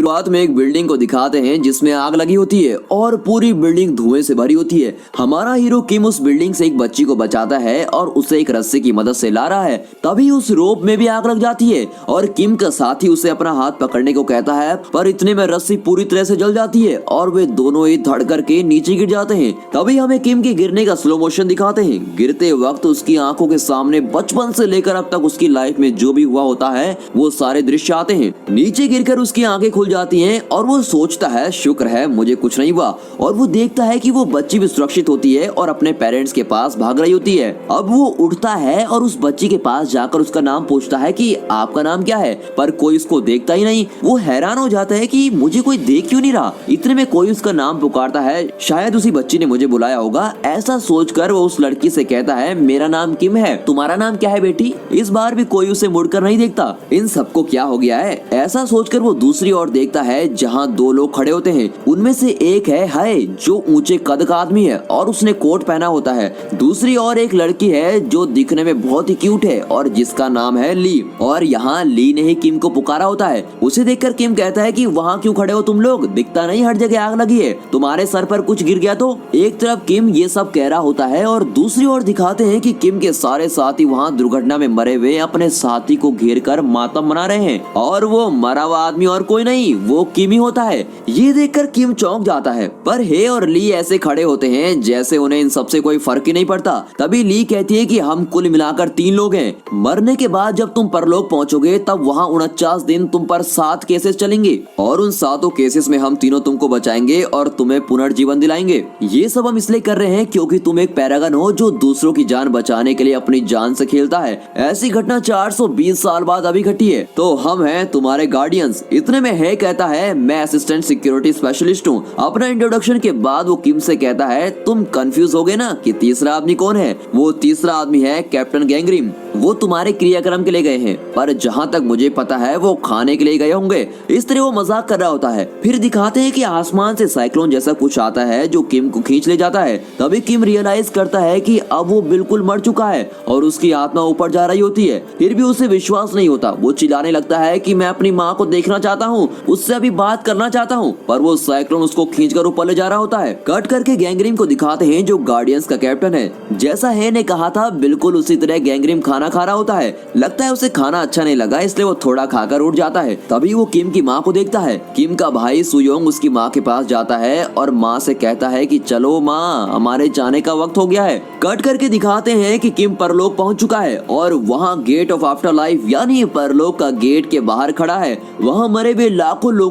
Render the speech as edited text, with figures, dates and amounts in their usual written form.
शुरुआत में एक बिल्डिंग को दिखाते हैं जिसमें आग लगी होती है और पूरी बिल्डिंग धुएं से भरी होती है। हमारा हीरो किम उस बिल्डिंग से एक बच्ची को बचाता है और उसे एक रस्सी की मदद से ला रहा है। तभी उस रोप में भी आग लग जाती है और किम का साथी उसे अपना हाथ पकड़ने को कहता है, पर इतने में रस्सी पूरी तरह से जल जाती है और वे दोनों ही धड़ करके नीचे गिर जाते हैं। तभी हमें किम के गिरने का स्लो मोशन दिखाते हैं। गिरते वक्त उसकी आंखों के सामने बचपन से लेकर अब तक उसकी लाइफ में जो भी हुआ होता है वो सारे दृश्य आते हैं। नीचे गिरकर उसकी आंखें खुल जाती हैं और वो सोचता है शुक्र है मुझे कुछ नहीं हुआ, और वो देखता है कि वो बच्ची भी सुरक्षित होती है और अपने पेरेंट्स के पास भाग रही होती है। अब वो उठता है और उस बच्ची के पास जाकर उसका नाम पूछता है कि आपका नाम क्या है, पर कोई उसको देखता ही नहीं। वो हैरान हो जाता है कि मुझे कोई देख क्यों नहीं रहा। इतने में कोई उसका नाम पुकारता है, शायद उसी बच्ची ने मुझे बुलाया होगा। ऐसा सोचकर वो उस लड़की से कहता है मेरा नाम किम है, तुम्हारा नाम क्या है बेटी। इस बार भी कोई उसे मुड़कर नहीं देखता। इन सबको क्या हो गया है, ऐसा सोचकर वो दूसरी ओर देखता है जहाँ दो लोग खड़े होते हैं। उनमें से एक है हाय जो ऊंचे कद का आदमी है और उसने कोट पहना होता है। दूसरी ओर एक लड़की है जो दिखने में बहुत ही क्यूट है और जिसका नाम है ली। और यहाँ ली ने ही किम को पुकारा होता है। उसे देखकर किम कहता है कि वहाँ क्यों खड़े हो तुम लोग, दिखता नहीं हर जगह आग लगी है, तुम्हारे सर पर कुछ गिर गया तो। एक तरफ किम ये सब कह रहा होता है और दूसरी ओर दिखाते हैं कि किम के सारे साथी वहाँ दुर्घटना में मरे हुए अपने साथी को घेर कर मातम मना रहे हैं और वो मरा हुआ आदमी और कोई नहीं वो किम ही होता है। ये देखकर किम चौंक जाता है, पर हे और ली ऐसे खड़े होते हैं जैसे उन्हें इन सबसे कोई फर्क ही नहीं पड़ता। तभी ली कहती है कि हम कुल मिलाकर 3 लोग हैं। मरने के बाद जब तुम परलोक पहुंचोगे तब वहाँ 49 दिन तुम पर 7 केसेस चलेंगे और उन 7 केसेस में हम तीनों तुमको बचाएंगे और तुम्हें पुनर्जीवन दिलाएंगे। ये सब हम इसलिए कर रहे हैं क्योंकि तुम एक पैरागन हो जो दूसरों की जान बचाने के लिए अपनी जान से खेलता है। ऐसी घटना 420 साल बाद अभी घटी है, तो हम हैं तुम्हारे गार्डियंस। इतने में है कहता है मैं असिस्टेंट सिक्योरिटी स्पेशलिस्ट हूँ। अपना इंट्रोडक्शन के बाद वो किम से कहता है तुम कंफ्यूज हो गए ना कि तीसरा आदमी कौन है। वो तीसरा आदमी है कैप्टन गैंगरिम। वो तुम्हारे क्रियाक्रम के लिए गए हैं, पर जहाँ तक मुझे पता है वो खाने के लिए गए होंगे। इस तरह वो मजाक कर रहा होता है। फिर दिखाते हैं कि आसमान से साइक्लोन जैसा कुछ आता है जो किम को खींच ले जाता है। तभी किम रियलाइज करता है कि अब वो बिल्कुल मर चुका है और उसकी आत्मा ऊपर जा रही होती है। फिर भी उसे विश्वास नहीं होता। वो चिल्लाने लगता है कि मैं अपनी माँ को देखना चाहता हूँ, उससे अभी बात करना चाहता हूँ, पर वो साइक्लोन उसको खींचकर ऊपर ले जा रहा होता है। कट करके गैंगरिम को दिखाते हैं जो गार्डियंस का कैप्टन है। जैसा है ने कहा था बिल्कुल उसी तरह गैंगरिम खाना खा रहा होता है। लगता है उसे खाना अच्छा नहीं लगा इसलिए वो थोड़ा खाकर उठ जाता है। तभी वो किम की माँ को देखता है। किम का भाई सुयोंग उसकी माँ के पास जाता है और माँ से कहता है कि चलो माँ हमारे जाने का वक्त हो गया है। कट करके दिखाते हैं कि किम परलोक पहुंच चुका है और वहाँ गेट ऑफ आफ्टर लाइफ यानी परलोक का गेट के बाहर खड़ा है। वहाँ मरे हुए लाखों लोगों